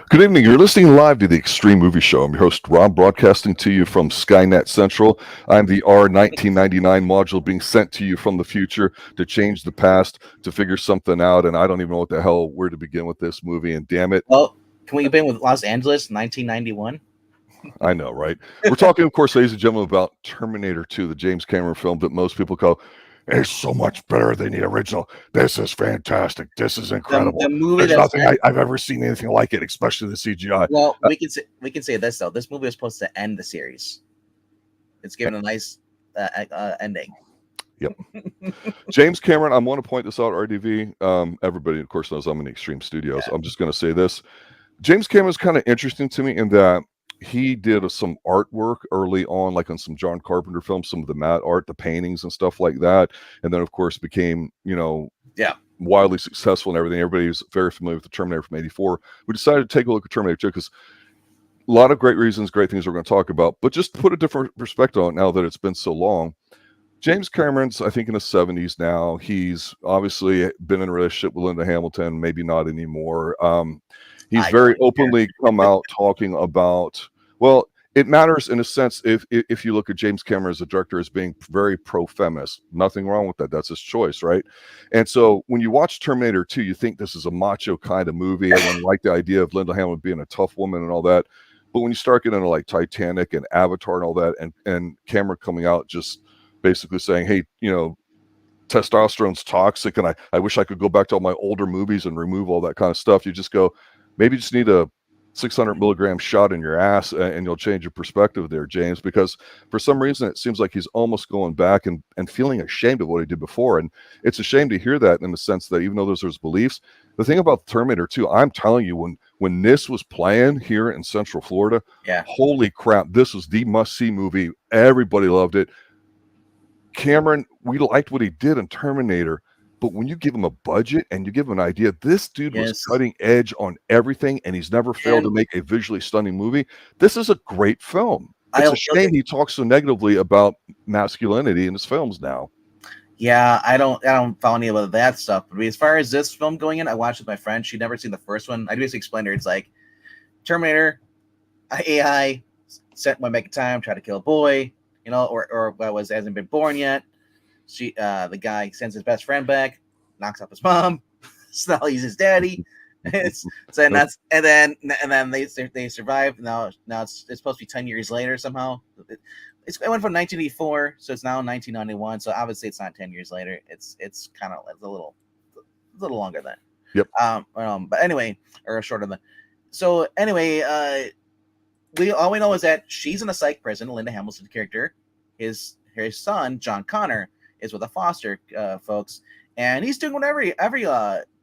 Good evening. You're listening live to the Extreme Movie Show. I'm your host, Rob, broadcasting to you from Skynet Central. I'm the R1999 module being sent to you from the future to change the past, to figure something out, and I don't even know what the hell where to begin with this movie, and damn it. Well, can we begin with Los Angeles, 1991? I know, right? We're talking, of course, ladies and gentlemen, about Terminator 2, the James Cameron film that most people call, it's so much better than the original. This is fantastic. This is incredible. The movie There's that's nothing I've ever seen anything like it, especially the CGI. well, we can say this though. This movie was supposed to end the series. It's given a nice ending. Yep. James Cameron, I want to point this out, RDV. Everybody, of course, knows I'm in the Extreme Studios. Yeah. I'm just going to say this. James Cameron is kind of interesting to me in that he did some artwork early on, like on some John Carpenter films, some of the matte art, the paintings and stuff like that. And then, of course, became, wildly successful and everything. Everybody's very familiar with the Terminator from '84. We decided to take a look at Terminator 2 because a lot of great reasons, great things we're going to talk about. But just to put a different perspective on it now that it's been so long, James Cameron's, I think, in his 70s now. He's obviously been in a relationship with Linda Hamilton, maybe not anymore. He's very openly come out talking about, well, it matters in a sense if you look at James Cameron as a director as being very pro-feminist. Nothing wrong with that. That's his choice, right? And so when you watch Terminator 2, you think this is a macho kind of movie. Everyone liked the idea of Linda Hamilton being a tough woman and all that. But when you start getting into like Titanic and Avatar and all that, and Cameron coming out just basically saying, hey, testosterone's toxic, and I wish I could go back to all my older movies and remove all that kind of stuff. You just go, maybe you just need a 600 milligram shot in your ass and you'll change your perspective there, James, because for some reason it seems like he's almost going back and feeling ashamed of what he did before. And it's a shame to hear that, in the sense that even though those are his beliefs, the thing about Terminator 2, I'm telling you, when this was playing here in Central Florida, holy crap, this was the must-see movie. Everybody loved it. Cameron, we liked what he did in Terminator, but when you give him a budget and you give him an idea, this dude was cutting edge on everything, and he's never failed to make a visually stunning movie. This is a great film. It's a shame he talks so negatively about masculinity in his films now. Yeah, I don't follow any of that stuff. But as far as this film going in, I watched with my friend. She'd never seen the first one. I basically explained to her, it's like Terminator, AI went back in time, tried to kill a boy, or hasn't been born yet. The guy sends his best friend back, knocks up his mom. So now he's his daddy. And then they survive. Now it's supposed to be 10 years later somehow. It went from 1984, so it's now 1991. So obviously it's not 10 years later. It's kind of a little longer than. Yep. But anyway, or shorter than. So anyway, all we know is that she's in a psych prison. Linda Hamilton's character, his son John Connor, is with the foster folks, and he's doing what every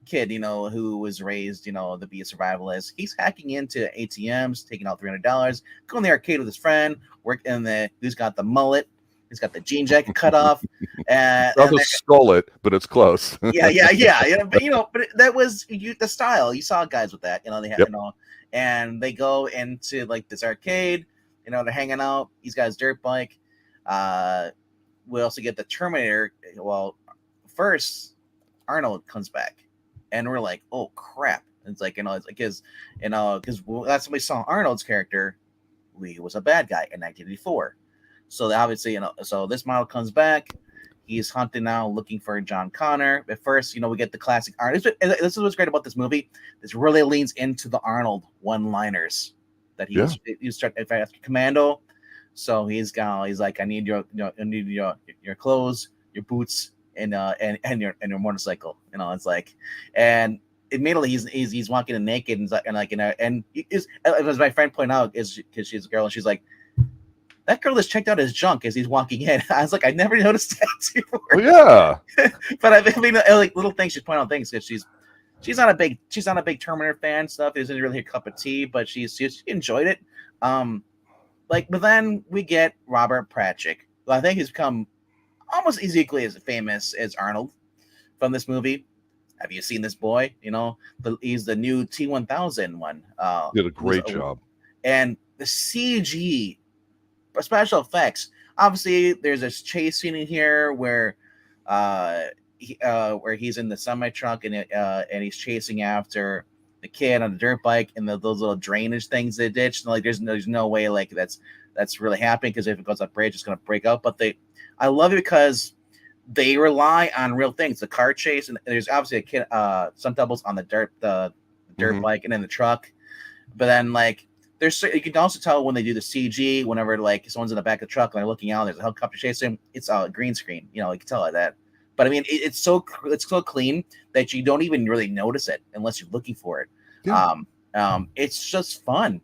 kid who was raised to be a survivalist. He's hacking into ATMs, taking out $300, going to the arcade with his friend, who's got the mullet, he's got the jean jacket cut off, and stole it, but it's close. yeah. But that was the style. You saw guys with that, they had and they go into like this arcade, they're hanging out. He's got his dirt bike. We also get the Terminator. Well, first Arnold comes back, and we're like, "Oh crap!" It's like it's like because last time we saw Arnold's character, he was a bad guy in 1984. So obviously, so this model comes back. He's hunting now, looking for John Connor. At first, we get the classic Arnold. This is what's great about this movie. This really leans into the Arnold one-liners that he was Commando. So he's like, I need your clothes, your boots, and your motorcycle. It's like, and immediately he's walking in naked and as my friend pointed out, is because she's a girl and she's like, that girl has checked out his junk as he's walking in. I was like, I never noticed that before. Oh, yeah. But I mean, like little things, she's pointing out things because she's not a big Terminator fan stuff. It isn't really her cup of tea, but she enjoyed it. But then we get Robert Patrick, who I think has become almost equally as famous as Arnold from this movie. Have you seen this boy? He's the new T-1000 one. Did a great job. And the CG, special effects. Obviously, there's this chase scene in here where he's in the semi truck and he's chasing after the kid on the dirt bike and those little drainage things they ditched. And like, there's no way like that's really happening, because if it goes up bridge, it's gonna break up. But I love it because they rely on real things. The car chase, and there's obviously a kid, some doubles on the dirt bike and in the truck. But then like you can also tell when they do the CG, whenever like someone's in the back of the truck and they're looking out, there's a helicopter chasing. It's a green screen, you can tell like that. But I mean, it's so clean that you don't even really notice it unless you're looking for it. Yeah. It's just fun.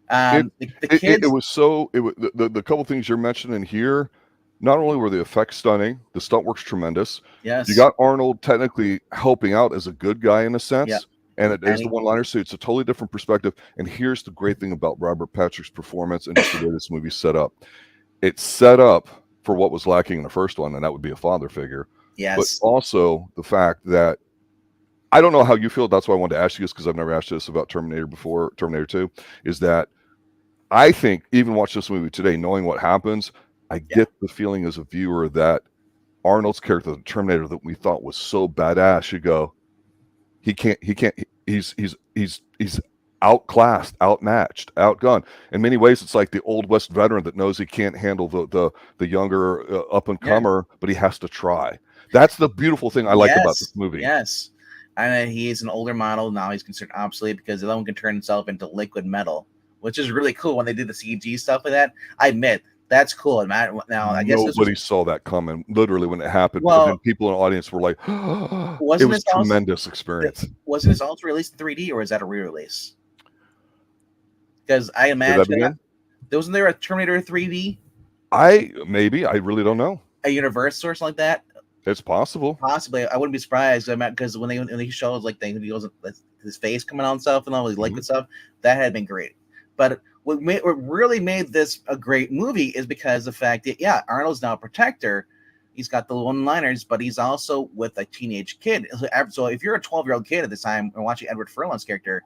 It, The kids. it was so it was the couple things you're mentioning here. Not only were the effects stunning, the stunt work's tremendous. Yes. You got Arnold technically helping out as a good guy in a sense. Yep. And it is the one-liner, so it's a totally different perspective. And here's the great thing about Robert Patrick's performance and just the way this movie's set up. It's set up for what was lacking in the first one, and that would be a father figure. Yes. But also the fact that, I don't know how you feel, that's why I wanted to ask you this, because I've never asked you this about Terminator before, Terminator 2, is that I think, even watch this movie today, knowing what happens, I get the feeling as a viewer that Arnold's character, the Terminator, that we thought was so badass, you go, he's outclassed, outmatched, outgunned. In many ways, it's like the old West veteran that knows he can't handle the younger up and comer, but he has to try. That's the beautiful thing I like about this movie. Yes. And he's an older model. Now he's considered obsolete because the one can turn himself into liquid metal, which is really cool when they did the CG stuff like that. I admit, that's cool. And now I guess nobody saw that coming. Literally, when it happened, well, and people in the audience were like, it was a tremendous experience. Wasn't this also released in 3D, or is that a re-release? Because I imagine wasn't there a Terminator 3D? I really don't know. A universe or something like that. It's possible. Possibly, I wouldn't be surprised. Because when he shows like he goes his face coming out and stuff and all his liquid stuff, that had been great. But what really made this a great movie is because the fact that Arnold's now a protector. He's got the one-liners, but he's also with a teenage kid. So if you're a 12-year-old kid at this time and watching Edward Furlong's character,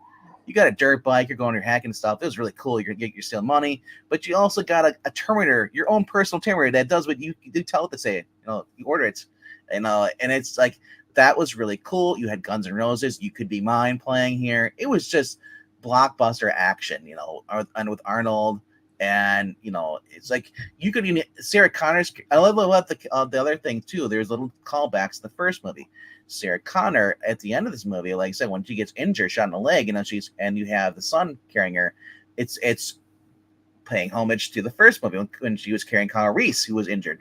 you got a dirt bike, you're going, you're hacking stuff. It was really cool. You're stealing money, but you also got a Terminator, your own personal Terminator that does what you do tell it to say. You order it, and it's like that was really cool. You had Guns N' Roses, You Could Be Mine playing here. It was just blockbuster action, and with Arnold, and it's like you could even Sarah Connor's. I love about the other thing too. There's little callbacks to the first movie. Sarah Connor at the end of this movie, like I said, when she gets injured, shot in the leg, and you have the son carrying her, it's paying homage to the first movie when she was carrying Kyle Reese, who was injured,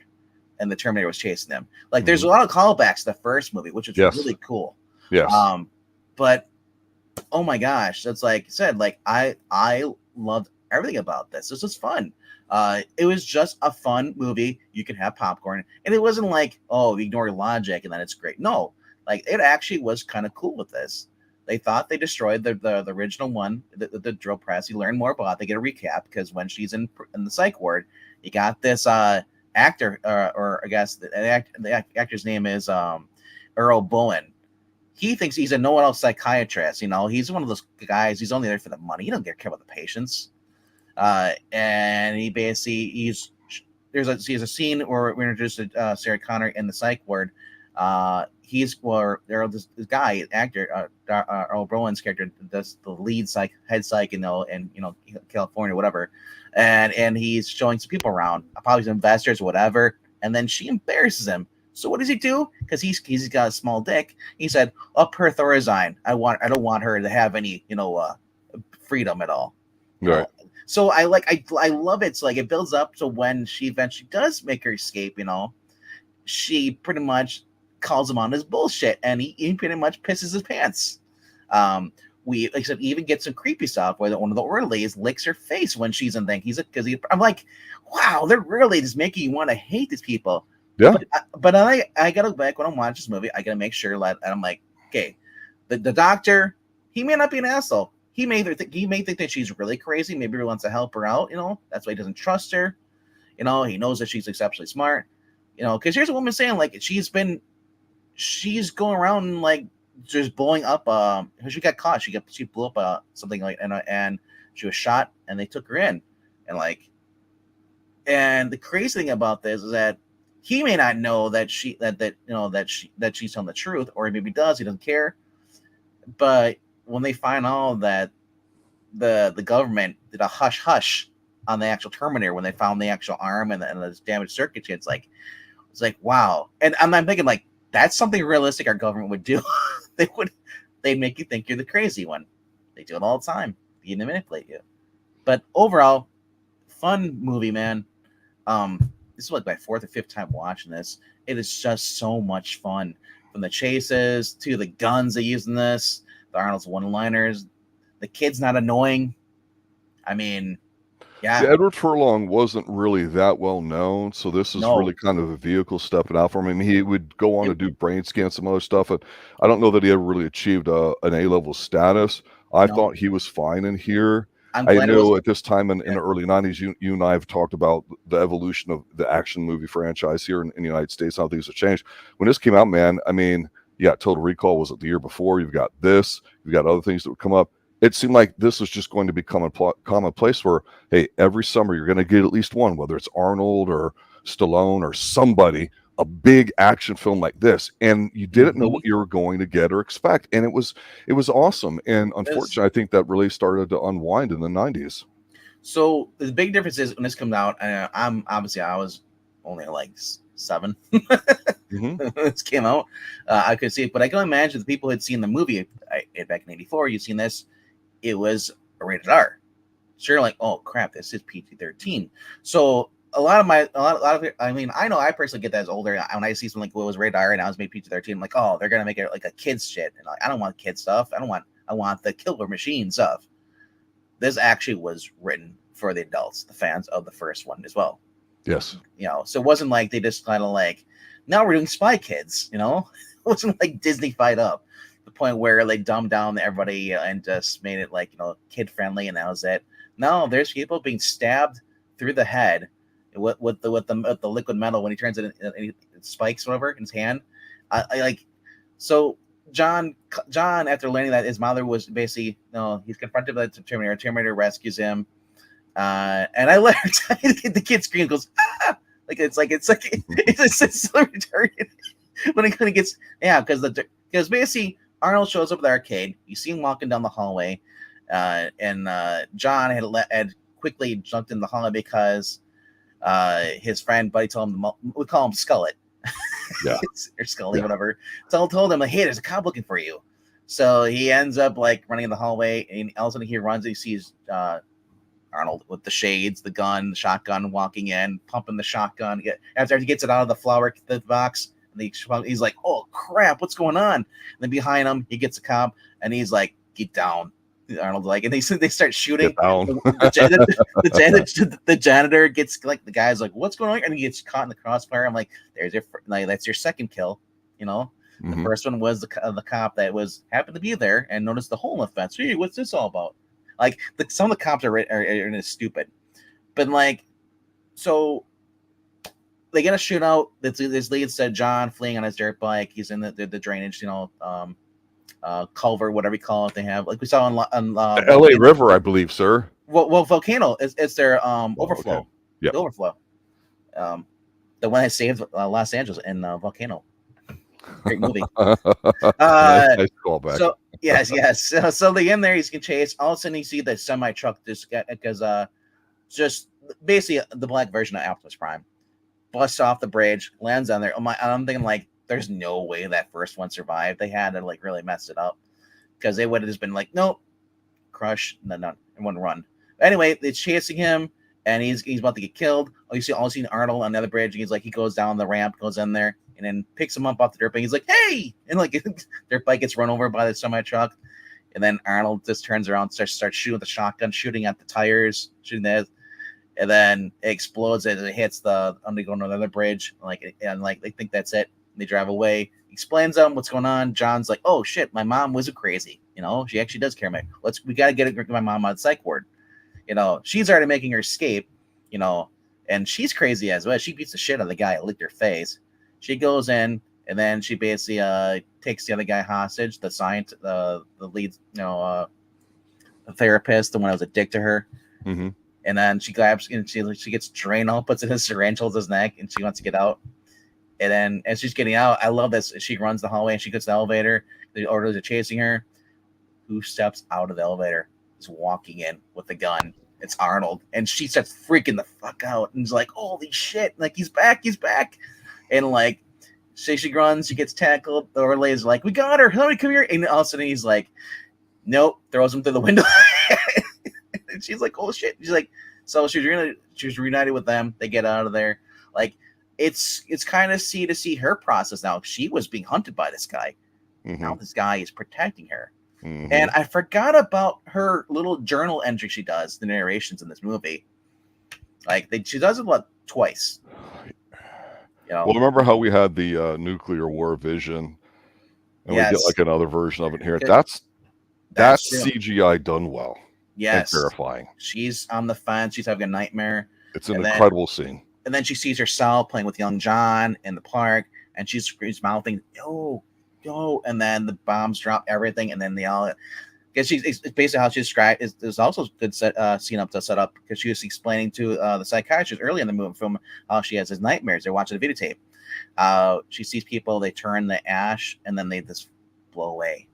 and the Terminator was chasing them. Like there's a lot of callbacks to the first movie, which is really cool. Yes. But oh my gosh, that's like I said, like I loved everything about this. This was fun. It was just a fun movie. You could have popcorn, and it wasn't like, oh, ignore logic and then it's great. No, like it actually was kind of cool with this. They thought they destroyed the original one, the drill press. You learn more about it. They get a recap because when she's in the psych ward, you got this actor, or I guess the actor's name is Earl Boen. He thinks he's a know-it-all psychiatrist. He's one of those guys. He's only there for the money. He don't care about the patients. And he basically there's a scene where we're introduced to Sarah Connor in the psych ward. This guy actor, Earl Bowen's character, does the lead head psych, in California, whatever, and he's showing some people around, probably some investors, whatever, and then she embarrasses him. So what does he do? Because he's got a small dick. He said, "Up her Thorazine. I don't want her to have any freedom at all." Right. So I love it. It's like it builds up to when she eventually does make her escape. She pretty much calls him on his bullshit, and he pretty much pisses his pants. We, like I said, even get some creepy stuff where one of the orderlies licks her face when she's in thing. I'm like, wow, they're really just making you want to hate these people. Yeah. But I gotta go back when I'm watching this movie. I gotta make sure that I'm like, okay, the doctor, he may not be an asshole. He may think that she's really crazy. Maybe he wants to help her out. That's why he doesn't trust her. He knows that she's exceptionally smart. Because here's a woman saying like she's going around like just blowing up. She got caught. She blew up something like and she was shot and they took her in and the crazy thing about this is that he may not know that she's telling the truth, or maybe does. He doesn't care, but when they find out that the government did a hush hush on the actual Terminator when they found the actual arm and the damaged circuitry, it's like wow. And I'm thinking like that's something realistic our government would do. They make you think you're the crazy one. They do it all the time. They manipulate you. But overall, fun movie, man. This is like my 4th or 5th time watching this. It is just so much fun. From the chases to the guns they use in this, the Arnold's one-liners. The kid's not annoying. I mean, yeah. Edward Furlong wasn't really that well known, so this is really kind of a vehicle stepping out for him. I mean, he would go on to do brain scans, some other stuff, and I don't know that he ever really achieved an A-level status. I thought he was fine in here. I know at this time in the early 90s, you and I have talked about the evolution of the action movie franchise here in the United States, how things have changed. When this came out, man, I mean, yeah, Total Recall was it the year before. You've got this. You've got other things that would come up. It seemed like this was just going to become a commonplace where, hey, every summer you're going to get at least one, whether it's Arnold or Stallone or somebody, a big action film like this, and you didn't know what you were going to get or expect, and it was awesome. And unfortunately, I think that really started to unwind in the 90s. So the big difference is when this comes out, I was only like 7. This came out, I could see it, but I can imagine the people who had seen the movie back in '84. You've seen this; it was a rated R. So you're like, oh crap, this is PG-13. So a lot of it, I mean, I know I personally get that as older. When I see something like what was rated R and now it's made PG-13, I'm like, oh, they're gonna make it like a kids shit, and like, I don't want kid stuff. I want the killer machine stuff. This actually was written for the adults, the fans of the first one as well. Yes. So it wasn't like they just kind of like, now we're doing Spy Kids, It wasn't like Disney fight up the point where they dumbed down everybody and just made it like, kid friendly, and that was it. No, there's people being stabbed through the head with the liquid metal when he turns it in spikes, whatever, in his hand. I like, so John, after learning that his mother was basically, he's confronted by the Terminator. Terminator rescues him, and I learned the kid screams, goes ah! It's so retarded when it kind of gets because basically Arnold shows up at the arcade. You see him walking down the hallway, and John had quickly jumped in the hallway because his friend buddy told him we call him Skullet. Yeah. Or Scully, whatever. Told him like, hey, there's a cop looking for you. So he ends up like running in the hallway, and all of a sudden he runs and he sees Arnold with the shades, the gun, the shotgun, walking in, pumping the shotgun. After he gets it out of the box, and he's like, oh crap, what's going on? And then behind him he gets a cop, and he's like, get down. Arnold's like, and they start shooting. The janitor gets like, the guy's like, what's going on? And he gets caught in the crossfire. I'm like, that's your second kill. The first one was the cop that happened to be there and noticed the hole in the fence. Hey, what's this all about? Like, some of the cops are stupid, but like, so they get a shootout. This leads to John fleeing on his dirt bike. He's in the drainage, culvert, whatever you call it. They have, like we saw on LA River, I believe, sir. Well, volcano is their overflow. Okay. Yeah, the overflow. The one that saved Los Angeles in Volcano. Great movie. Nice callback. So yes. So they get in there, he's getting chased. All of a sudden, you see the semi truck just basically the black version of Optimus Prime busts off the bridge, lands on there. I'm thinking like, there's no way that first one survived. They had to like really mess it up because they would have just been like, nope, crush, and one run. But anyway, they're chasing him, and he's about to get killed. You see Arnold on the other bridge. He goes down the ramp, goes in there, and then picks him up off the dirt bike. He's like, hey, and like dirt bike gets run over by the semi truck, and then Arnold just turns around, starts shooting with the shotgun, shooting at the tires, shooting that, and then it explodes as it hits the underground another bridge. And they think that's it. They drive away. Explains them what's going on. John's like, "Oh shit, my mom was crazy. She actually does care. We gotta get my mom out of the psych ward. She's already making her escape. And she's crazy as well. She beats the shit out of the guy that licked her face. She goes in, and then she basically takes the other guy hostage. The scientist, the lead, the therapist, the one that was a dick to her. Mm-hmm. And then she grabs and she gets Drano, puts it in his syringe, holds his neck, and she wants to get out. And then as she's getting out, I love this. She runs the hallway and she gets the elevator. The orders are chasing her. who steps out of the elevator is walking in with a gun. It's Arnold, and she starts freaking the fuck out, and is like, "Holy shit! Like he's back, And like, she runs, she gets tackled. The Orlay's like, "We got her! Somebody come here!" And all of a sudden he's like, "Nope!" Throws him through the window, and she's like, "Oh shit!" She's like, so she's reunited with them. They get out of there. Like, it's kind of to see her process now. She was being hunted by this guy. Now this guy is protecting her. And I forgot about her little journal entry she does, the narrations in this movie. Like, she does it twice. You know? Well, remember how we had the nuclear war vision, and we get like another version of it here. That's CGI done well. Yes, and terrifying. She's on the fence. She's having a nightmare. It's an incredible scene. And then she sees herself playing with young John in the park, and she's mouthing, "Yo, yo!" And then the bombs drop everything, and then they all. Because it's basically how she described. There's also a good scene up to set up, because she was explaining to the psychiatrist early in the film how she has his nightmares. They're watching the videotape. She sees people, they turn the ash, and then they just blow away.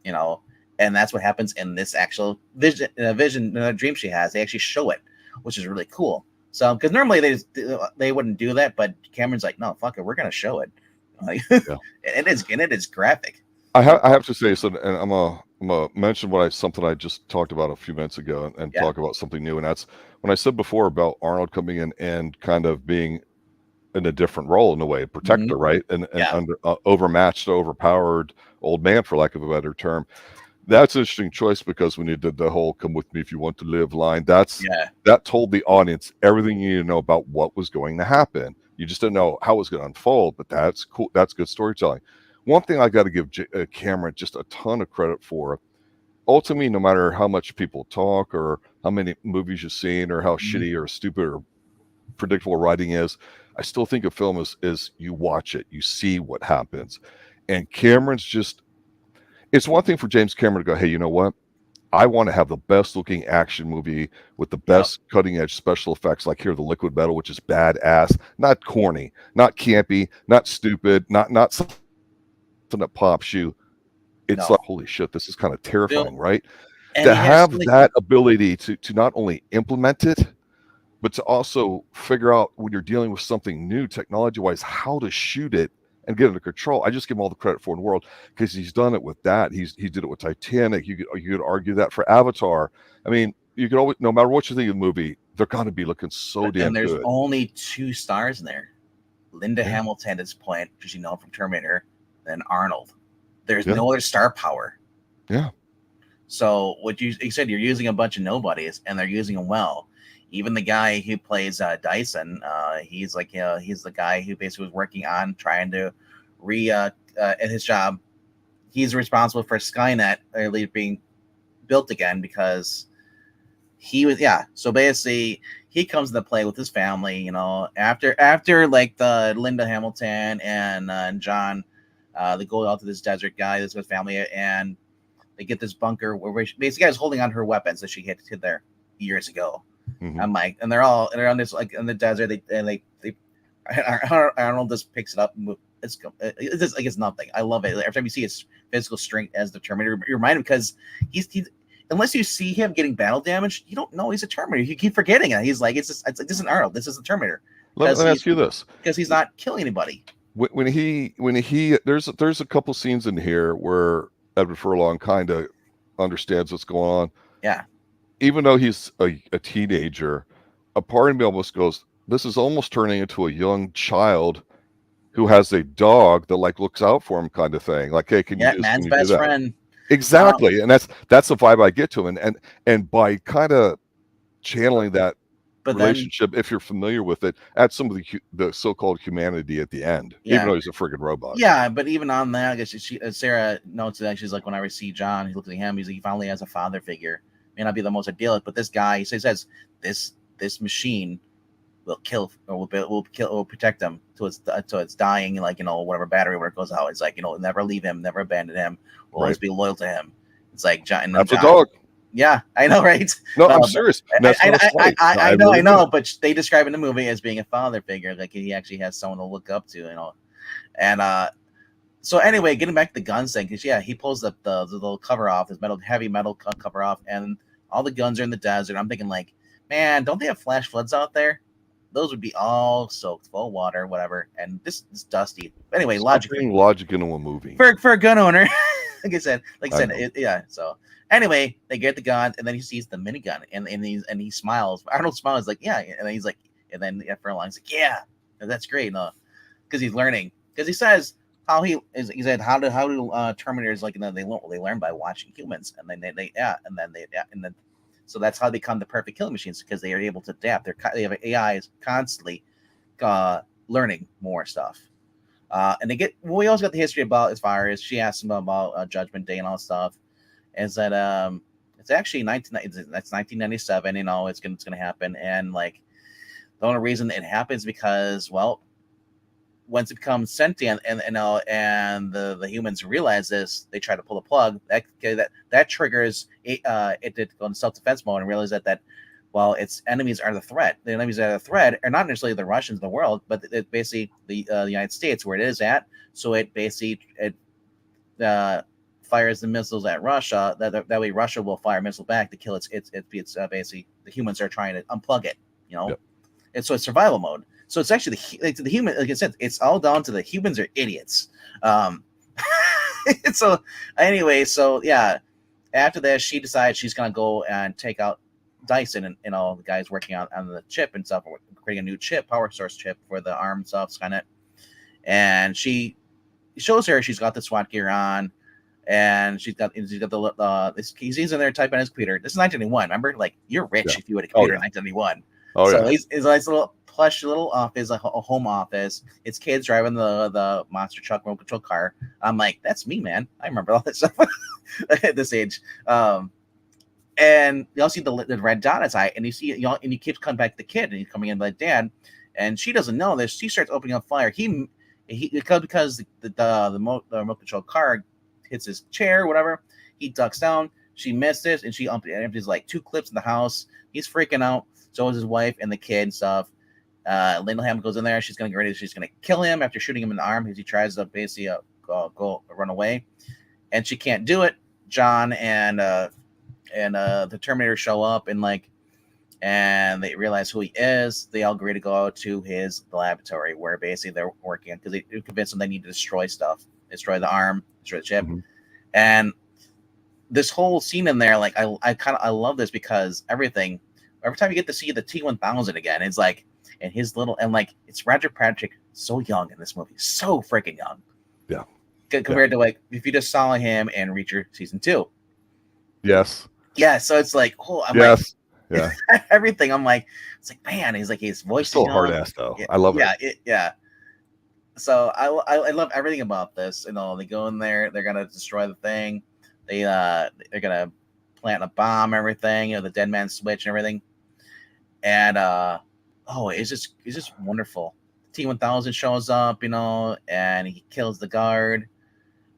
You know, and that's what happens in this actual dream she has. They actually show it, which is really cool. So, because normally they wouldn't do that, but Cameron's like, "No, fuck it, we're gonna show it." Like, it is graphic. I have to say, so, and I'm gonna mention something I just talked about a few minutes ago, and talk about something new, and that's when I said before about Arnold coming in and kind of being in a different role in a way, a protector, right, and under overmatched, overpowered old man, for lack of a better term. That's an interesting choice, because when you did the whole "come with me if you want to live" line, that told the audience everything you need to know about what was going to happen. You just didn't know how it was going to unfold, but that's cool. That's good storytelling. One thing I got to give Cameron just a ton of credit for. Ultimately, no matter how much people talk, or how many movies you've seen, or how shitty or stupid or predictable writing is, I still think a film is you watch it, you see what happens. And Cameron's just, it's one thing for James Cameron to go, "Hey, you know what? I want to have the best looking action movie with the best cutting edge special effects, like here, the Liquid Metal, which is badass, not corny, not campy, not stupid, not something that pops you." It's like, holy shit, this is kind of terrifying, right? And to have that ability to not only implement it, but to also figure out, when you're dealing with something new technology wise, how to shoot it and get under control. I just give him all the credit for in the world, because he's done it with that. He did it with Titanic. You could argue that for Avatar. I mean, you could always, no matter what you think of the movie, they're going to be looking so damn good. And there's only 2 stars in there. Linda Hamilton at this point, because you know from Terminator, and Arnold. There's no other star power. Yeah. So what you said, you're using a bunch of nobodies, and they're using them well. Even the guy who plays Dyson, he's like, he's the guy who basically was working on trying to at his job. He's responsible for Skynet being built again, because he was So basically, he comes into play with his family. You know, after like the Linda Hamilton and John, they go out to this desert guy, this with family, and they get this bunker where basically guy's holding on to her weapons that she hid there years ago. I'm like, and they're on this, like, in the desert. Arnold just picks it up and it's just like it's nothing. I love it. Every time you see his physical strength as the Terminator, you're reminded, because he's unless you see him getting battle damage, you don't know he's a Terminator. You keep forgetting it. He's like, this isn't Arnold. This is the Terminator. Let me ask you this, because he's not killing anybody. When he there's a couple scenes in here where Edward Furlong kind of understands what's going on. Yeah. Even though he's a teenager, a part of me almost goes, this is almost turning into a young child who has a dog that like looks out for him, kind of thing. Like, hey, can you man's best friend. Exactly. And that's the vibe I get to him. And by kind of channeling that relationship, if you're familiar with it, add some of the so-called humanity at the end, even though he's a friggin' robot. Yeah, but even on that, I guess Sarah notes that she's like, whenever I see John, he looks at him, he finally has a father figure. May not be the most idyllic, but this guy, he says this machine will kill, or will protect him till it's dying, like, you know, whatever battery where it goes out. It's like, you know, never leave him, never abandon him, will always be loyal to him. It's like John. That's a dog. Yeah, I know, right? No, I'm serious. I know, but they describe in the movie as being a father figure, like he actually has someone to look up to, you know. And So anyway, getting back to the guns thing, because he pulls up the little cover off, his heavy metal cover off, and all the guns are in the desert. I'm thinking like, man, don't they have flash floods out there? Those would be all soaked, full of water, whatever. And this is dusty. Anyway, Stop bringing logic into a movie for a gun owner. like I said, I So anyway, they get the gun, and then he sees the minigun, and he smiles. Arnold smiles like, yeah, and then he's like, and then Furlong's like, yeah, that's great, because he's learning. Because he says he said how do Terminators like they learn by watching humans, and then they so that's how they become the perfect killing machines, because they are able to adapt. They have AIs constantly learning more stuff. And we also got the history about, as far as she asked him about Judgment Day and all that stuff, is that it's actually 1997. It's gonna happen, and like the only reason it happens because, well, once it becomes sentient and the humans realize this, they try to pull the plug. That triggers it to go into self-defense mode and realize that well, its enemies are the threat. The enemies that are the threat are not necessarily the Russians of the world, but it basically the United States, where it is at. So it basically fires the missiles at Russia. That way, Russia will fire a missile back to kill its basically the humans are trying to unplug it. Yep. And so it's survival mode. So it's actually the human. Like I said, it's all down to the humans are idiots. So anyway, so yeah. After that, she decides she's gonna go and take out Dyson and all the guys working on the chip and stuff, creating a new chip, power source chip for the armed stuff, Skynet. And she shows her she's got the SWAT gear on, and she's got he's in there typing on his computer. This is 1991. Remember, like, you're rich if you had a computer in 1991. So he's nice little plush little office, like a home office. His kids driving the monster truck remote control car. I'm like, that's me, man. I remember all that stuff at this age. And you all see the red dot on his eye, and you see, and he keeps coming back to the kid, and he's coming in like, Dad, and she doesn't know this. She starts opening up fire. He because the remote control car hits his chair, whatever. He ducks down. She missed it, and she empties like 2 clips in the house. He's freaking out. So is his wife and the kid and stuff. Linda Ham goes in there. She's gonna kill him after shooting him in the arm, because he tries to basically go run away, and she can't do it. John and the Terminator show up, and they realize who he is. They all agree to go out to the laboratory, where basically they're working, because they convince them they need to destroy stuff, destroy the arm, destroy the chip. And this whole scene in there, like, I love this, because every time you get to see the T-1000 again, it's like, and his little, and like, it's Roger Patrick, so young in this movie, so freaking young. Yeah. Compared to, like, if you just saw him in Reacher season 2. Yes. Yeah. So it's like, oh, I'm like, yeah. Everything. I'm like, it's like, man, he's like, his voice. Still hard ass though. I love it. Yeah. So I love everything about this. They go in there, they're gonna destroy the thing. They're gonna plant a bomb, everything. The dead man switch and everything. And it's just wonderful. T-1000 shows up, and he kills the guard.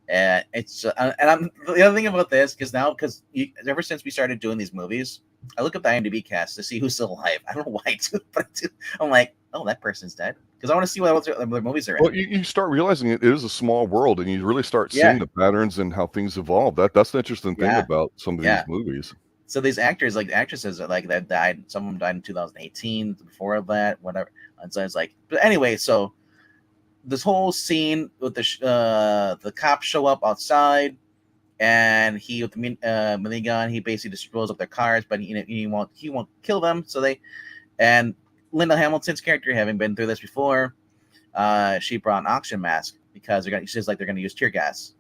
And it's I'm the other thing about this, because ever since we started doing these movies, I look up the IMDb cast to see who's still alive. I don't know why I do, but I do. I'm like, oh, that person's dead, because I want to see what other movies are in. Well, you start realizing it is a small world, and you really start seeing the patterns and how things evolve. That's the interesting thing about some of these movies. So these actors, like the actresses, like that died. Some of them died in 2018. Before that, whatever. And so it's like, but anyway, so this whole scene with the cops show up outside, and he with the minigun, he basically just blows up their cars, but he won't kill them. So and Linda Hamilton's character, having been through this before, she brought an oxygen mask, because they're gonna use tear gas.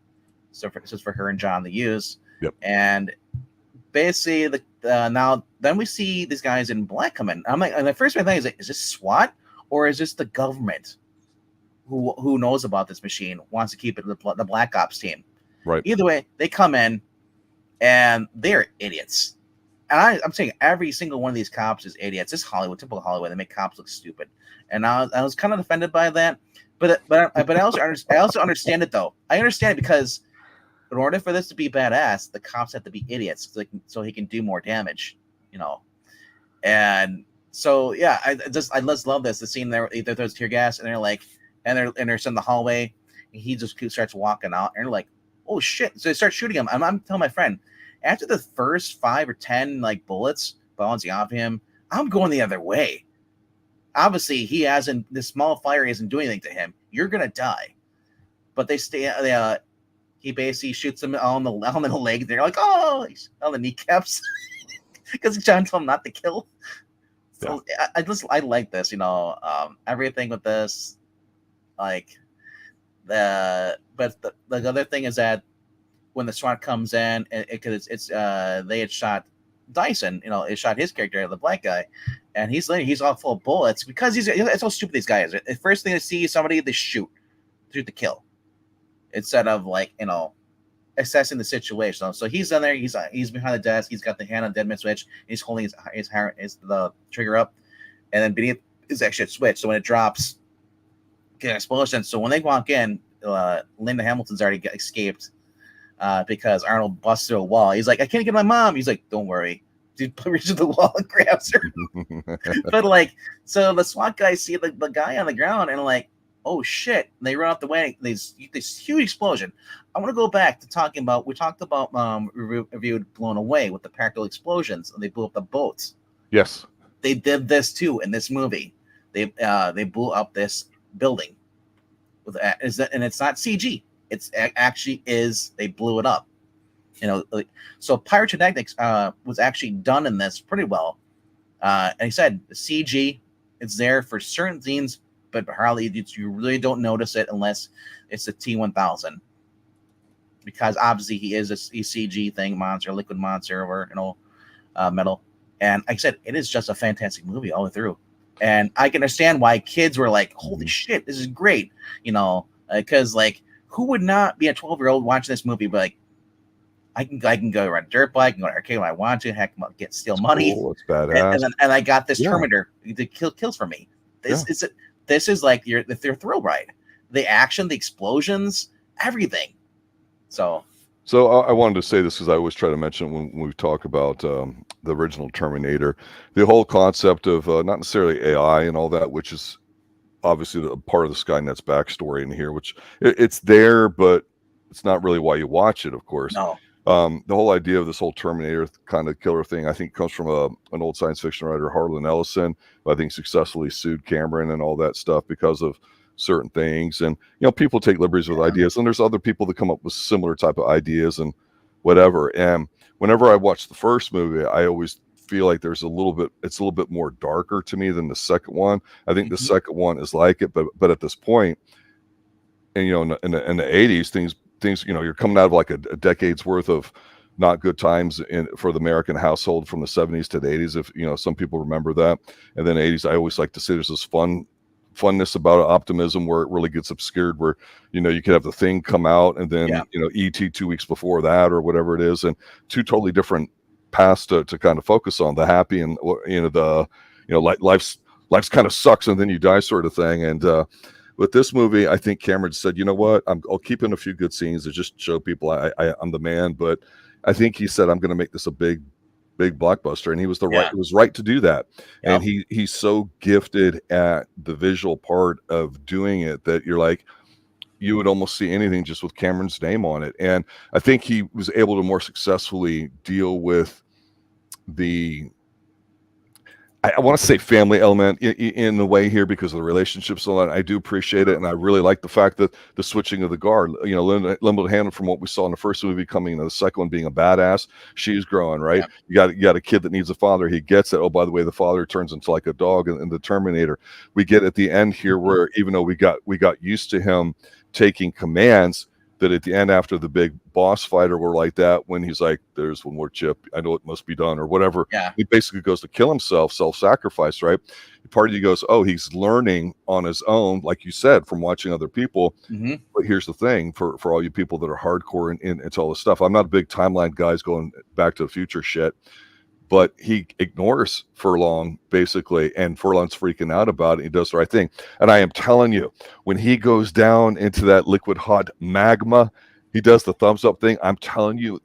So for her and John to use. Yep. And basically now then we see these guys in black come in. I'm like, and the first thing is this SWAT, or is this the government who knows about this machine, wants to keep it the Black Ops team? Right. Either way, they come in, and they're idiots. And I'm saying every single one of these cops is idiots. It's Hollywood, typical Hollywood. They make cops look stupid, and I was kind of offended by that. But I also understand it though. I understand it, because in order for this to be badass, the cops have to be idiots, so he can do more damage, And so I just love this. The scene there, either throws tear gas, and they're like, and they're in the hallway. he just starts walking out, and they're like, "Oh shit!" So they start shooting him. I'm telling my friend, after the first 5 or 10 like bullets bouncing off him, I'm going the other way. Obviously, he hasn't. This small fire isn't doing anything to him. You're gonna die. But they stay. He basically shoots him on the leg. They're like, "Oh, on the kneecaps," because he's trying to tell him not to kill. So I like this. Everything with this, like the other thing is that when the SWAT comes in, because they had shot Dyson, it shot his character, the black guy, and he's all full of bullets because it's how stupid these guys are. The first thing they see is somebody, they shoot to kill, instead of assessing the situation. So he's in there, he's behind the desk, he's got the hand on the deadman switch, he's holding the trigger up, and then beneath is actually a switch. So when it drops, get an explosion. So when they walk in, Linda Hamilton's already escaped because Arnold busts through a wall. He's like, "I can't get my mom." He's like, "Don't worry." Dude reaches the wall and grabs her. But so the SWAT guys see the guy on the ground and oh shit! And they run out the way. This huge explosion. I want to go back to talking about. We talked about reviewed Blown Away with the practical explosions, and they blew up the boats. Yes, they did this too in this movie. They blew up this building and it's not CG. It's actually they blew it up. So pyrotechnics was actually done in this pretty well. And he said the CG, it's there for certain scenes, but hardly you really don't notice it unless it's a T-1000, because obviously he is a CG thing, monster, liquid monster, or metal. And like I said, it is just a fantastic movie all the way through. And I can understand why kids were like, "Holy shit, this is great!" Because who would not be a 12-year-old watching this movie? But I can go ride a dirt bike, I can go to arcade when I want to, heck, steal money. Cool. It's badass. And I got this Terminator that kills for me. This is like their thrill ride. The action, the explosions, everything. So I wanted to say this because I always try to mention when we talk about the original Terminator, the whole concept of not necessarily AI and all that, which is obviously a part of the Skynet's backstory in here, which it's there, but it's not really why you watch it, of course. No. The whole idea of this whole Terminator kind of killer thing, I think, comes from an old science fiction writer, Harlan Ellison, who I think successfully sued Cameron and all that stuff because of certain things. And people take liberties with ideas, and there's other people that come up with similar type of ideas and whatever. And whenever I watch the first movie, I always feel like it's a little bit more darker to me than the second one. I think the second one is like it, but at this point, and in the 80s, things you're coming out of like a decade's worth of not good times for the American household from the 70s to the 80s, if some people remember that. And then the 80s, I always like to say there's this funness about it, optimism, where it really gets obscured, where you could have The Thing come out and then E.T. 2 weeks before that or whatever it is, and two totally different paths to kind of focus on, the happy and life's kind of sucks and then you die sort of thing. And with this movie, I think Cameron said, "You know what? I'll keep in a few good scenes to just show people I'm the man." But I think he said, "I'm going to make this a big blockbuster," and he was it was right to do that. And he's so gifted at the visual part of doing it that you're like, you would almost see anything just with Cameron's name on it. And I think he was able to more successfully deal with the, I want to say, family element in the way here because of the relationships and all that. I do appreciate it, and I really like the fact that the switching of the guard. Linda Hamilton, from what we saw in the first movie, coming into the second one being a badass, she's growing, right? You got a kid that needs a father. He gets it. Oh, by the way, the father turns into like a dog in the Terminator. We get at the end here where even though we got used to him taking commands, that at the end, after the big boss fight or like that, when he's like, "There's one more chip, I know it must be done," or whatever, he basically goes to kill himself, self-sacrifice, right? Part of you goes, "Oh, he's learning on his own," like you said, from watching other people. But here's the thing, for all you people that are hardcore into all this stuff, I'm not a big timeline guys going back to the future shit, but he ignores Furlong basically, and Furlong's freaking out about it. He does the right thing. And I am telling you, when he goes down into that liquid hot magma, he does the thumbs up thing. I'm telling you,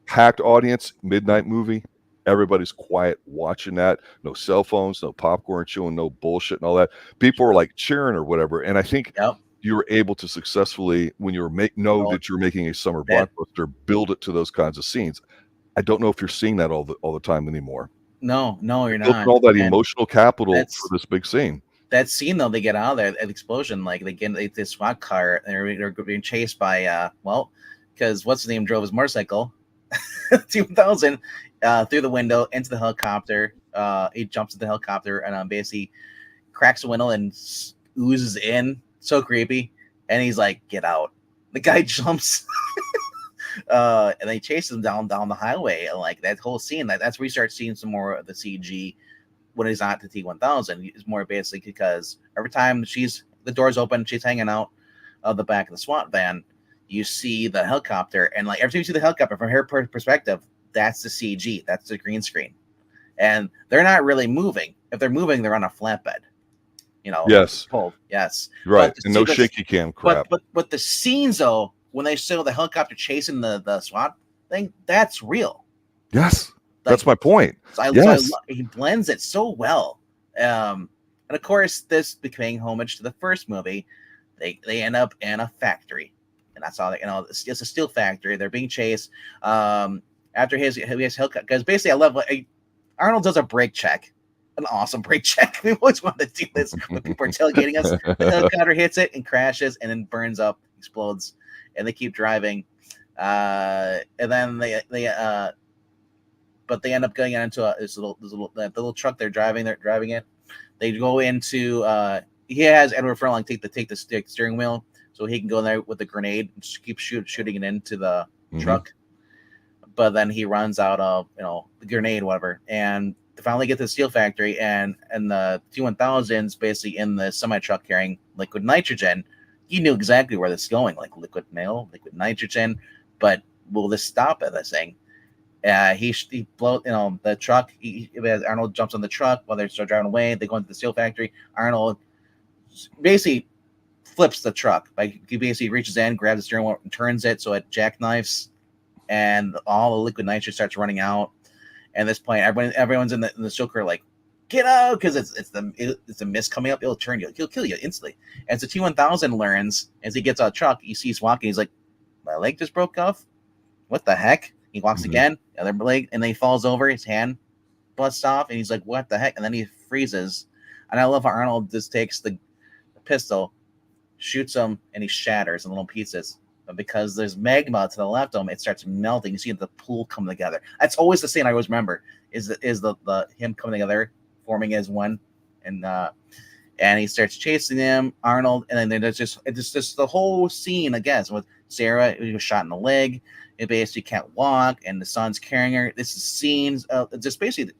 packed audience, midnight movie, everybody's quiet watching that. No cell phones, no popcorn chewing, no bullshit and all that. People are like cheering or whatever. And I think you were able to successfully, when you were know that you're making a summer blockbuster, build it to those kinds of scenes. I don't know if you're seeing that all the time anymore. No, you're Built not. all that And emotional capital for this big scene. That scene though, they get out of there, that explosion, like they get this SWAT car, and they're being chased by because what's his name drove his motorcycle, 2000, through the window into the helicopter. He jumps into the helicopter and basically cracks the window and oozes in. So creepy, and he's like, "Get out!" The guy jumps. And they chase him down the highway, and like that whole scene, that's where you start seeing some more of the CG when he's not the T-1000. It's more basically because every time the door's open, she's hanging out of the back of the SWAT van, you see the helicopter, and like every time you see the helicopter from her perspective, that's the CG, that's the green screen, and they're not really moving. If they're moving, they're on a flatbed. Yes, yes, right, and no shaky cam crap. But the scenes though, when they show the helicopter chasing the SWAT thing, that's real. Yes, that's my point. He blends it so well. And of course, this became homage to the first movie. They end up in a factory, and that's all. It's a steel factory. They're being chased. After his helicopter, because basically, I love what Arnold does a brake check. An awesome brake check. We always wanted to do this when people are tailgating us. The helicopter hits it and crashes, and then burns up, explodes, and they keep driving. And then but they end up going into this little truck they're driving. They're driving it. They go into. He has Edward Furlong take the steering wheel, so he can go in there with the grenade and just keep shooting it into the truck. But then he runs out of the grenade, whatever, and they finally get to the steel factory, and the T-1000's basically in the semi truck carrying liquid nitrogen. He knew exactly where this is going, like liquid nitrogen. But will this stop at this thing? He blows the truck. Arnold jumps on the truck while they're still driving away. They go into the steel factory. Arnold basically flips the truck. Like he basically reaches in, grabs the steering wheel, and turns it so it jackknifes, and all the liquid nitrogen starts running out. And at this point, everyone's in the steel car like, get out, because it's the mist coming up. It'll turn you. He'll kill you instantly. And so T-1000 learns as he gets out of the truck. He sees walking. He's like, my leg just broke off. What the heck? He walks again, other leg, and then he falls over. His hand busts off, and he's like, what the heck? And then he freezes. And I love how Arnold just takes the pistol, shoots him, and he shatters in little pieces. But because there's magma to the left of him, it starts melting. You see the pool come together. That's always the scene I always remember, is the him coming together, forming as one. And he starts chasing him, Arnold, and then there's just the whole scene again with Sarah, who was shot in the leg. It basically can't walk, and the son's carrying her. This is scenes, just basically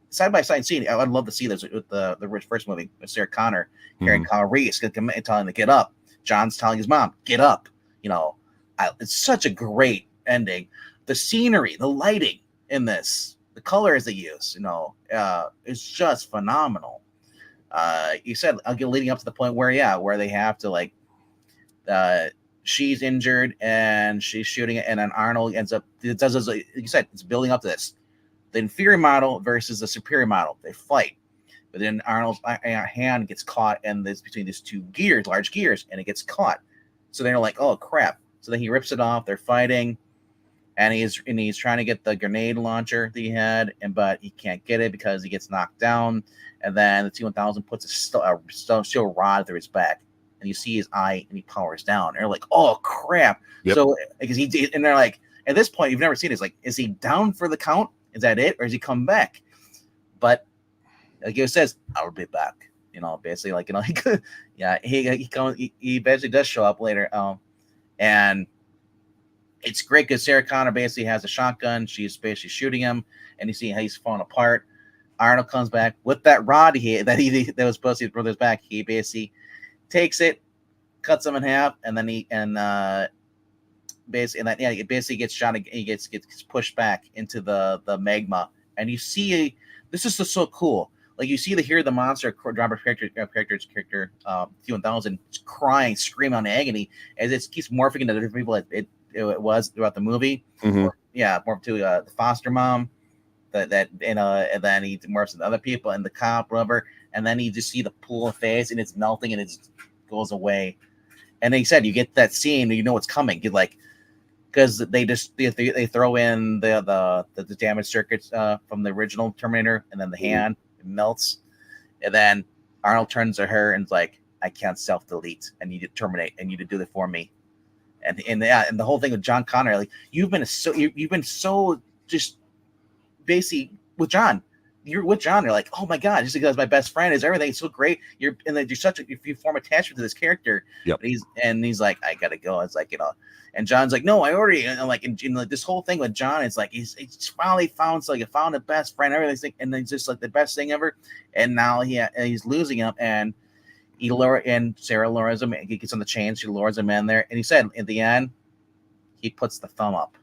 side by side scene. I'd love to see this with the first movie with Sarah Connor carrying Kyle Reese, telling him to get up. John's telling his mom, get up. It's such a great ending. The scenery, the lighting in this, the colors they use, is just phenomenal. You said leading up to the point where they have to she's injured and she's shooting it, and then Arnold ends up, it does as you said, it's building up to this. The inferior model versus the superior model, they fight, but then Arnold's hand gets caught in this between these two large gears, and it gets caught. So they're like, oh crap. So then he rips it off. They're fighting, and he's trying to get the grenade launcher that he had, but he can't get it because he gets knocked down. And then the T-1000 puts a steel rod through his back, and you see his eye, and he powers down. And they're like, oh crap. Yep. So because and they're like, at this point, you've never seen it. It's like, is he down for the count? Is that it, or does he come back? But like he says, I'll be back. Basically, he basically does show up later. And it's great because Sarah Connor basically has a shotgun. She's basically shooting him, and you see how he's falling apart. Arnold comes back with that rod that was supposed to be brother's back. He basically takes it, cuts him in half, and then he basically gets shot. He gets pushed back into the magma, and you see this is just so cool. Like you see the monster Robert character T-1000 crying, screaming on agony as it keeps morphing into the different people it was throughout the movie. More to the foster mom, and then he morphs into other people and the cop, whatever, and then you just see the pool of face and it's melting and it goes away. And they said you get that scene, you know what's coming. You like because they throw in the damaged circuits from the original Terminator, and then the hand melts, and then Arnold turns to her and is like, "I can't self delete. I need to terminate. I need to do that for me." And the whole thing with John Connor, like you've been so just basically with John. You're with John. You're like, oh my god, just because my best friend is everything. It's so great. You're such if you form attachment to this character. Yep. He's like, I gotta go. It's like, and John's like, no, I already. And like, like this whole thing with John is like, he's finally found a best friend. Everything's and then just like the best thing ever. And now he's losing him, and Sarah lures him. He gets on the chain. She lures him in there, and he said at the end, he puts the thumb up.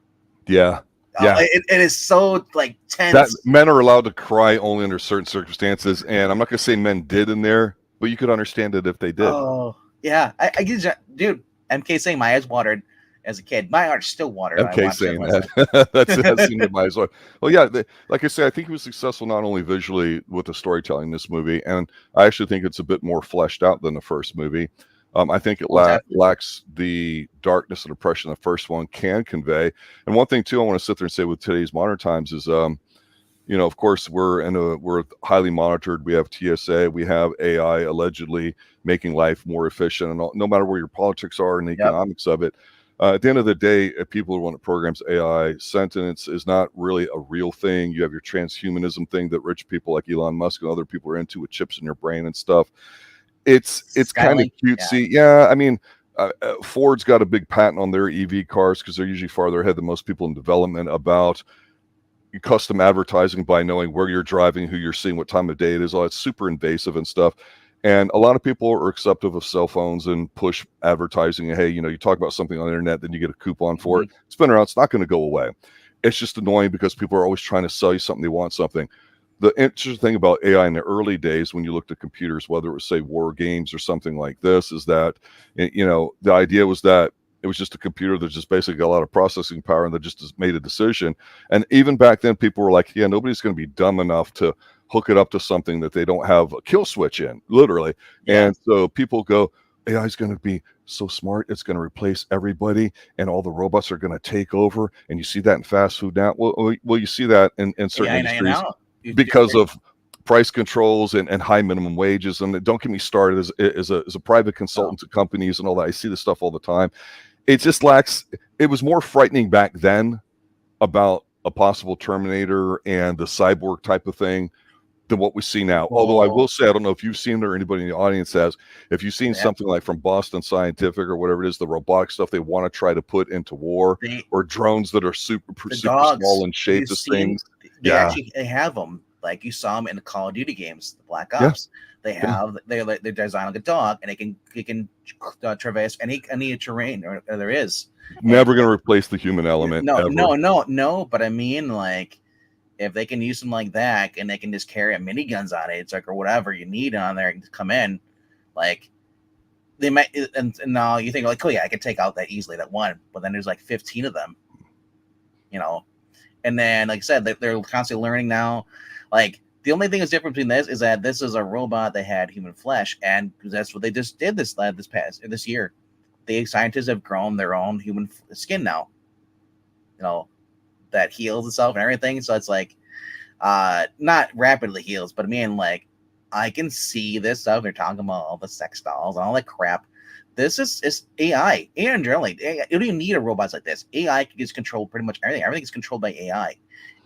Yeah. Yeah, it is so like tense. That men are allowed to cry only under certain circumstances, and I'm not going to say men did in there, but you could understand it if they did. Oh yeah, I get dude. MK saying my eyes watered as a kid. My heart's still watered. MK saying that. that's in my eyes. Well, yeah, like I say, I think he was successful not only visually with the storytelling in this movie, and I actually think it's a bit more fleshed out than the first movie. I think it lacks the darkness and oppression the first one can convey. And one thing too, I want to sit there and say with today's modern times is, of course we're highly monitored. We have TSA, we have AI allegedly making life more efficient, and no matter where your politics are and the economics of it. At the end of the day, people who want to programs AI, sentence is not really a real thing. You have your transhumanism thing that rich people like Elon Musk and other people are into with chips in your brain and stuff. It's kind of cutesy. Yeah, I mean, Ford's got a big patent on their EV cars because they're usually farther ahead than most people in development about custom advertising by knowing where you're driving, who you're seeing, what time of day it is. All that's super invasive and stuff. And a lot of people are acceptive of cell phones and push advertising. Hey, you talk about something on the internet, then you get a coupon for it. It's been around. It's not going to go away. It's just annoying because people are always trying to sell you something. They want something. The interesting thing about AI in the early days, when you looked at computers, whether it was say war games or something like this, is that, the idea was that it was just a computer that just basically got a lot of processing power and that just made a decision. And even back then, people were like, yeah, nobody's going to be dumb enough to hook it up to something that they don't have a kill switch in, literally. Yeah. And so people go, AI is going to be so smart, it's going to replace everybody, and all the robots are going to take over. And you see that in fast food now. Well, you see that in certain industries. Because of price controls and high minimum wages. And don't get me started as a private consultant to companies and all that. I see this stuff all the time. It just lacks. It was more frightening back then about a possible Terminator and the cyborg type of thing than what we see now. Although I will say, I don't know if you've seen it or anybody in the audience has, if you've seen something like from Boston Scientific or whatever it is, the robotic stuff they want to try to put into war, or drones that are super small and shaped as things. They have them. Like you saw them in the Call of Duty games, the Black Ops. They have they're designed like a dog, and they can traverse any terrain or there is. Never going to replace the human element. No. But I mean, like, if they can use them like that, and they can just carry a miniguns on it, it's like, or whatever you need on there and come in, like they might. And now you think like, oh yeah, I can take out that easily, that one. But then there's like 15 of them, And then, like I said, they're constantly learning now. Like, the only thing that's different between this is that this is a robot that had human flesh, and that's what they just did this year. The scientists have grown their own human skin now, that heals itself and everything. So it's like, not rapidly heals, but I mean, like, I can see this stuff. They're talking about all the sex dolls and all that crap. This is AI. AI generally, you don't even need a robots like this. AI can just control pretty much everything. Everything is controlled by AI.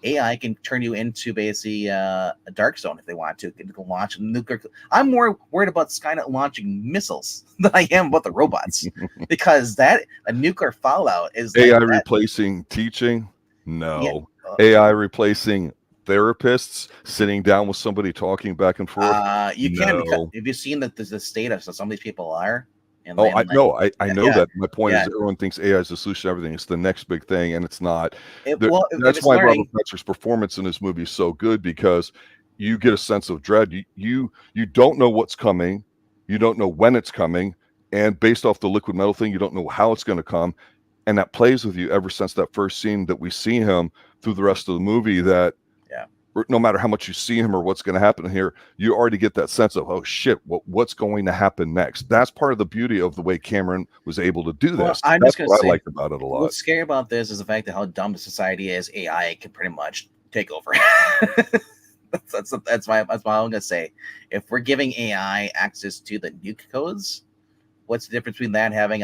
AI can turn you into basically a dark zone if they want to. It can launch nuclear. I'm more worried about Skynet launching missiles than I am about the robots, because a nuclear fallout is AI replacing teaching. No, AI replacing therapists, sitting down with somebody talking back and forth. You can. Because have you seen that there's the state of some of these people are? I know that. My point is, everyone thinks AI is the solution to everything. It's the next big thing, and it's not. That's why Robert Fletcher's performance in this movie is so good, because you get a sense of dread. You don't know what's coming, you don't know when it's coming, and based off the liquid metal thing, you don't know how it's going to come, and that plays with you ever since that first scene that we see him through the rest of the movie. That no matter how much you see him or what's going to happen here, you already get that sense of, oh shit, what's going to happen next. That's part of the beauty of the way Cameron was able to do Well, this. I'm That's just gonna what I say, liked about it a lot. what's scary about this is the fact that how dumb the society is. AI can pretty much take over. That's why I'm gonna say. If we're giving AI access to the nuke codes, what's the difference between that and having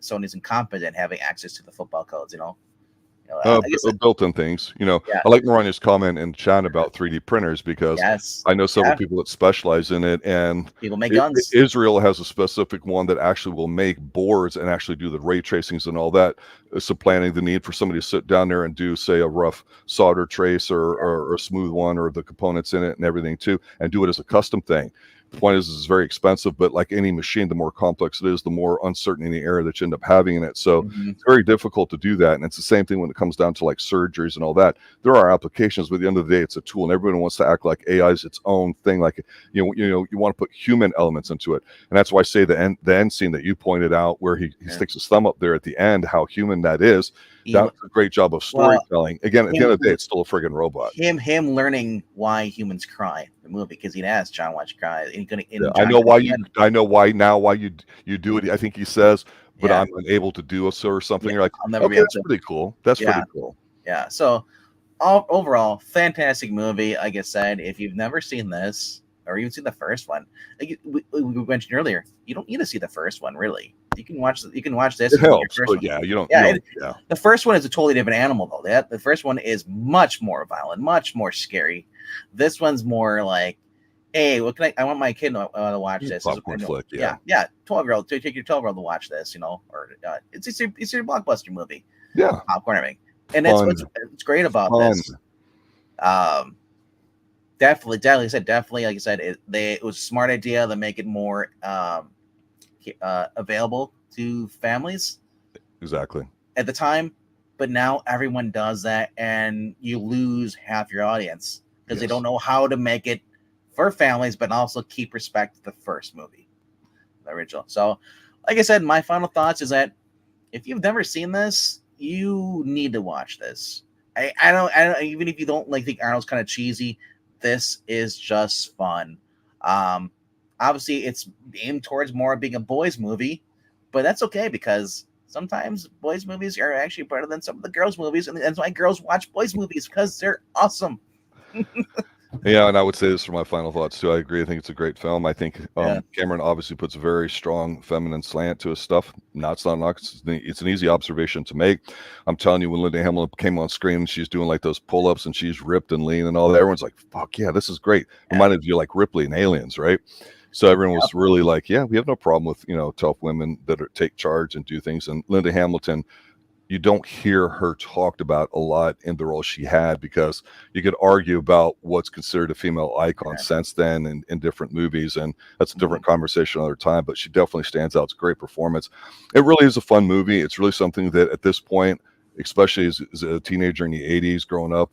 Sony's incompetent having access to the football codes? I guess Built-in things. yeah. I like Marania's comment in chat about 3D printers because Yes. I know several people that specialize in it, and People make guns. Israel has a specific one that actually will make boards and actually do the ray tracings and all that, supplanting the need for somebody to sit down there and do, say, a rough solder trace or a smooth one, or the components in it and everything too, and do it as a custom thing. The point is, it's very expensive, but like any machine, the more complex it is, the more uncertainty in the area that you end up having in it. So it's very difficult to do that. And it's the same thing when it comes down to like surgeries and all that. There are applications, but at the end of the day, it's a tool, and everyone wants to act like AI is its own thing. Like, you want to put human elements into it. And that's why I say the end scene that you pointed out, where he sticks his thumb up there at the end, how human that is. That's a great job of storytelling. Again, at the end of the day, it's still a friggin' robot. Him learning why humans cry, the movie, because he'd asked John why he cries. I know why you do it. I think he says, but I'm unable to do so or something. You're like, I'll never be okay, able that's to. pretty cool. That's pretty cool. Yeah. So overall, fantastic movie. Like I said, if you've never seen this or even seen the first one, like we mentioned earlier, you don't need to see the first one really. You can watch this. It helps, but you don't. The first one is a totally different animal though. The first one is much more violent, much more scary. This one's more like, hey, what can I want my kid to watch this. Popcorn flick, 12-year-old. To take your 12-year-old to watch this, or it's a blockbuster movie. Yeah, popcorn everything. And that's what's great about this. Definitely, like I said, it was a smart idea to make it more available to families. Exactly. At the time, but now everyone does that, and you lose half your audience because they don't know how to make it for families, but also keep respect to the first movie, the original. So, like I said, my final thoughts is that if you've never seen this, you need to watch this. I don't even if you don't think Arnold's kind of cheesy, this is just fun. Obviously it's aimed towards more being a boys movie, but that's okay because sometimes boys movies are actually better than some of the girls movies, and that's why girls watch boys movies, because they're awesome. Yeah, and I would say this for my final thoughts too. I agree. I think it's a great film. I think Cameron obviously puts a very strong feminine slant to his stuff. It's an easy observation to make. I'm telling you, when Linda Hamilton came on screen and she's doing like those pull-ups and she's ripped and lean and all that, everyone's like, fuck yeah, this is great. Reminded you like Ripley and Aliens, right? So everyone was really like, yeah, we have no problem with, tough women that take charge and do things. And Linda Hamilton, you don't hear her talked about a lot in the role she had, because you could argue about what's considered a female icon since then in different movies, and that's a different conversation another time, but she definitely stands out. It's a great performance. It really is a fun movie. It's really something that at this point, especially as a teenager in the 80s growing up,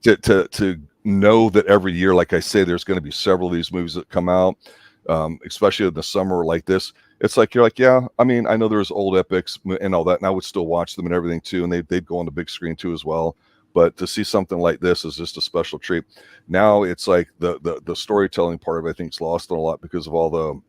to know that every year, like I say, there's going to be several of these movies that come out, especially in the summer like this. It's like, you're like, yeah, I mean, I know there's old epics and all that, and I would still watch them and everything too, and they'd go on the big screen too as well. But to see something like this is just a special treat. Now it's like the storytelling part of it, I think, is lost on a lot because of all the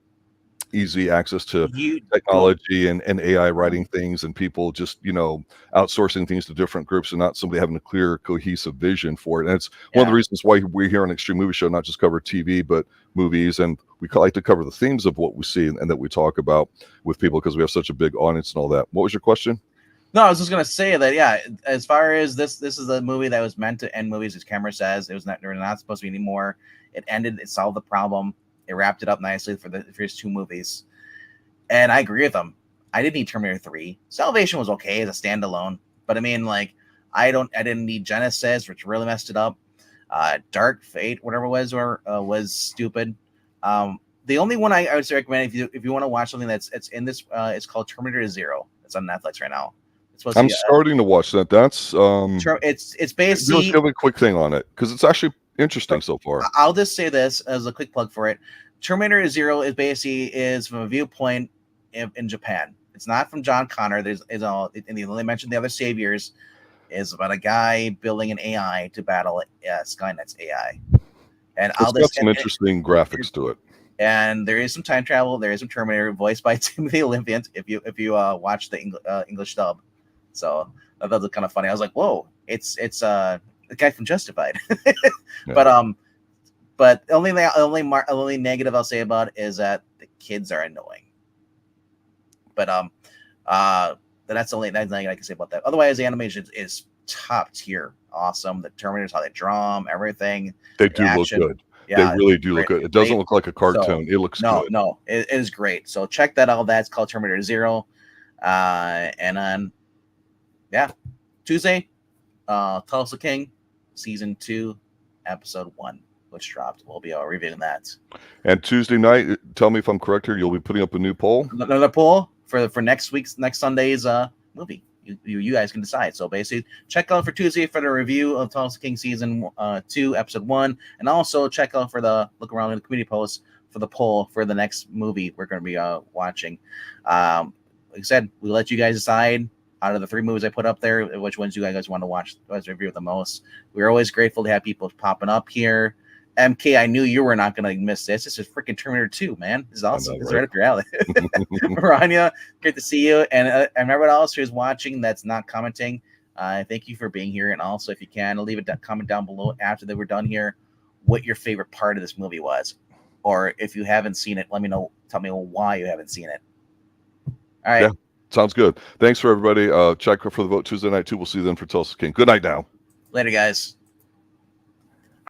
easy access to technology and AI writing things, and people just outsourcing things to different groups and not somebody having a clear cohesive vision for it. And it's one of the reasons why we're here on Extreme Movie Show, not just cover TV but movies, and we like to cover the themes of what we see and that we talk about with people, because we have such a big audience and all that. What was your question? No, I was just gonna say that as far as this is a movie that was meant to end movies, as Cameron says. There was not supposed to be any more. It ended. It solved the problem. It wrapped it up nicely for his two movies, and I agree with him. I didn't need Terminator 3. Salvation was okay as a standalone, but I mean, like, I didn't need Genesis, which really messed it up. Dark Fate, whatever it was stupid. The only one I would recommend if you want to watch something that's in this, it's called Terminator Zero. It's on Netflix right now. I'm starting to watch that. That's it's basically, just give a quick thing on it, because it's actually interesting so far. I'll just say this as a quick plug for it. Terminator Zero is from a viewpoint in Japan. It's not from John Connor. They mentioned the other saviors. is about a guy building an AI to battle Skynet's AI. And It's got some interesting graphics to it. And there is some time travel. There is some Terminator voiced by Timothy Olyphant. If you watch the English dub, so that was kind of funny. I was like, whoa, it's the guy from Justified. Yeah. But only negative I'll say about it is that the kids are annoying. But that's the only thing I can say about that. Otherwise, the animation is top tier, awesome. The Terminators, how they draw them, everything. They do look good. Yeah, they really do look good. It doesn't look like a cartoon. It looks good. No, it is great. So check that out. That's called Terminator Zero. And then, Tuesday, Tulsa King, Season 2, Episode 1, which dropped. We'll be reviewing that. And Tuesday night, tell me if I'm correct here, you'll be putting up a new poll? Another poll for next Sunday's movie. You guys can decide. So basically, check out for Tuesday for the review of Tulsa King Season 2, Episode 1, and also check out for the look around in the community post for the poll for the next movie we're going to be watching. Like I said, we let you guys decide out of the 3 movies I put up there, which ones you guys want to watch, review the most. We're always grateful to have people popping up here. MK, I knew you were not going to miss this. This is freaking Terminator 2, man. This is awesome. It's right up your alley. Rania, great to see you. And everyone else who's watching that's not commenting, thank you for being here. And also, if you can, leave a comment down below after that we're done here what your favorite part of this movie was. Or if you haven't seen it, let me know. Tell me why you haven't seen it. All right. Yeah, sounds good. Thanks for everybody. Check for the vote Tuesday night, too. We'll see you then for Tulsa King. Good night now. Later, guys.